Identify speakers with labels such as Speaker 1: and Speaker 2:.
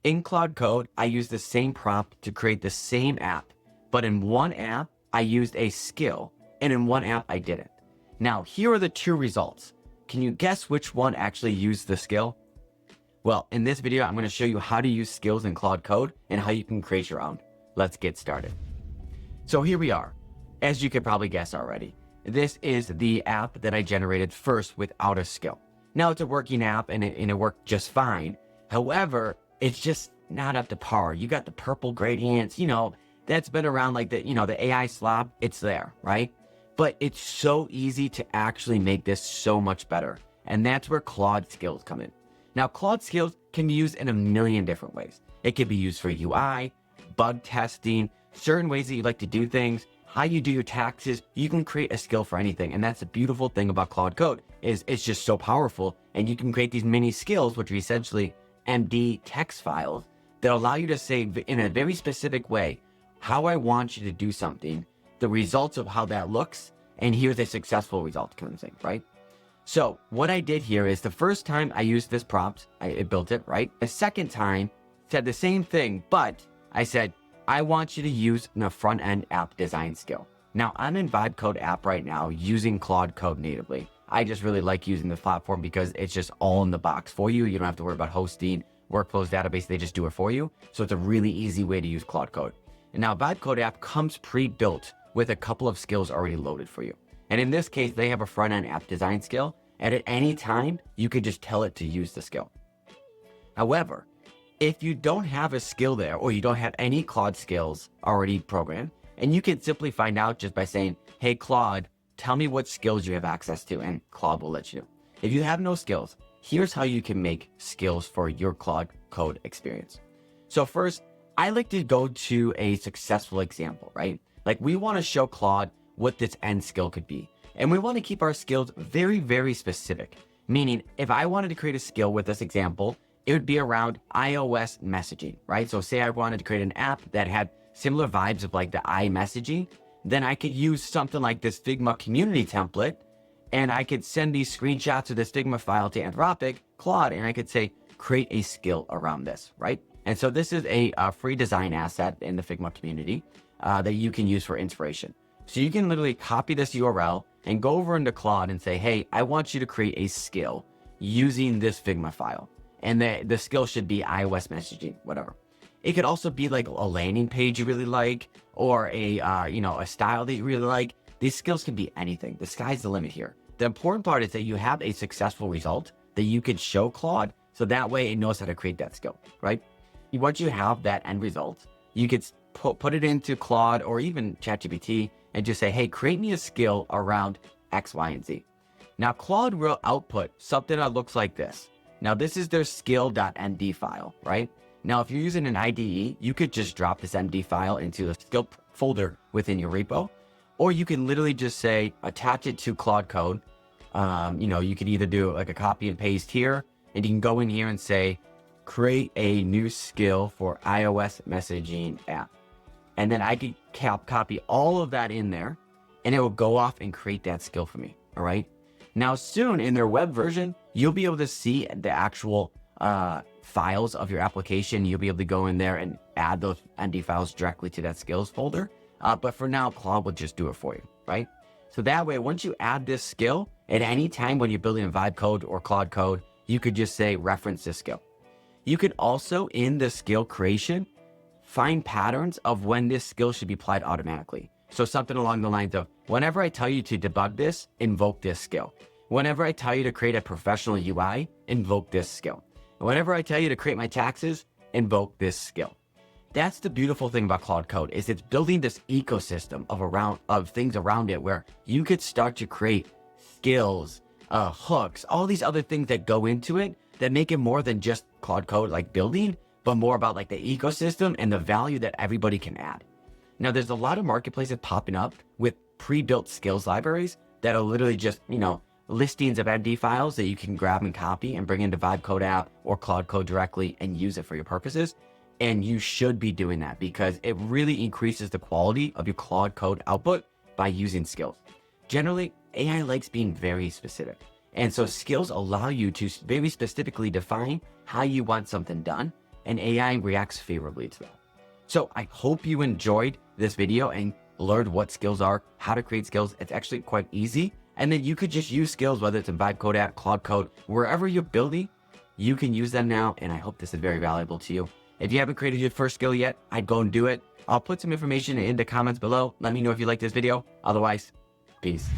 Speaker 1: In Claude Code, I used the same prompt to create the same app, but in one app, I used a skill, and in one app, I didn't. Now, here are the two results. Can you guess which one actually used the skill? Well, in this video, I'm going to show you how to use skills in Claude Code and how you can create your own. Let's get started. So here we are. As you could probably guess already, this is the app that I generated first without a skill. Now it's a working app and it worked just fine. However, it's just not up to par. You got the purple gradients, that's been around like the AI slop, it's there, right? But it's so easy to actually make this so much better. And that's where Claude Skills come in. Now, Claude Skills can be used in a million different ways. It can be used for UI, bug testing, certain ways that you like to do things, how you do your taxes. You can create a skill for anything. And that's the beautiful thing about Claude Code is it's just so powerful. And you can create these mini skills, which are essentially MD text files that allow you to say in a very specific way how I want you to do something, the results of how that looks, and here's a successful result kind of thing, right? So what I did here is the first time I used this prompt, it built it, right? The second time, said the same thing, but I said, I want you to use a front-end app design skill. Now, I'm in Vibe Code app right now using Claude Code natively. I just really like using the platform because it's just all in the box for you. You don't have to worry about hosting, workflows, database. They just do it for you. So it's a really easy way to use Claude Code. And now Vibe Code app comes pre-built with a couple of skills already loaded for you. And in this case, they have a front-end app design skill. And at any time, you could just tell it to use the skill. However, if you don't have a skill there or you don't have any Claude skills already programmed, and you can simply find out just by saying, hey, Claude, tell me what skills you have access to, and Claude will let you know. If you have no skills, here's how you can make skills for your Claude Code experience. So first, I like to go to a successful example, right? Like we want to show Claude what this end skill could be. And we want to keep our skills very, very specific. Meaning, if I wanted to create a skill with this example, it would be around iOS messaging, right? So say I wanted to create an app that had similar vibes of like the iMessaging, then I could use something like this Figma community template, and I could send these screenshots of this Figma file to Anthropic, Claude, and I could say, create a skill around this, right? And so this is a free design asset in the Figma community that you can use for inspiration. So you can literally copy this URL and go over into Claude and say, hey, I want you to create a skill using this Figma file. And the skill should be iOS messaging, whatever. It could also be like a landing page you really like, or a style that you really like. These skills can be anything. The sky's the limit here. The important part is that you have a successful result that you could show Claude, so that way it knows how to create that skill, right? Once you have that end result, you could put it into Claude or even ChatGPT and just say, hey, create me a skill around X, Y, and Z. Now, Claude will output something that looks like this. Now, this is their skill.md file, right? Now, if you're using an IDE, you could just drop this MD file into the skill folder within your repo, or you can literally just say, attach it to Claude Code. You could either do like a copy and paste here, and you can go in here and say, create a new skill for iOS messaging app. And then I could copy all of that in there, and it will go off and create that skill for me, all right? Now, soon in their web version, you'll be able to see the actual files of your application. You'll be able to go in there and add those MD files directly to that skills folder. But for now, Claude will just do it for you, right? So that way, once you add this skill, at any time when you're building a Vibe Code or Claude Code, you could just say, reference this skill. You could also, in the skill creation, find patterns of when this skill should be applied automatically. So something along the lines of, whenever I tell you to debug this, invoke this skill. Whenever I tell you to create a professional UI, invoke this skill. Whenever I tell you to create my taxes, invoke this skill. That's the beautiful thing about Claude Code, is it's building this ecosystem of things around it where you could start to create skills, hooks, all these other things that go into it that make it more than just Claude Code like building, but more about like the ecosystem and the value that everybody can add. Now, there's a lot of marketplaces popping up with pre-built skills libraries that are literally just, listings of MD files that you can grab and copy and bring into Vibe Code app or Claude Code directly and use it for your purposes. And you should be doing that because it really increases the quality of your Claude Code output by using skills. Generally, AI likes being very specific. And so skills allow you to very specifically define how you want something done and AI reacts favorably to that. So I hope you enjoyed this video and learned what skills are, how to create skills. It's actually quite easy. And then you could just use skills, whether it's a Vibe Code app, Claude Code, wherever you're building, you can use them now. And I hope this is very valuable to you. If you haven't created your first skill yet, I'd go and do it. I'll put some information in the comments below. Let me know if you like this video. Otherwise, peace.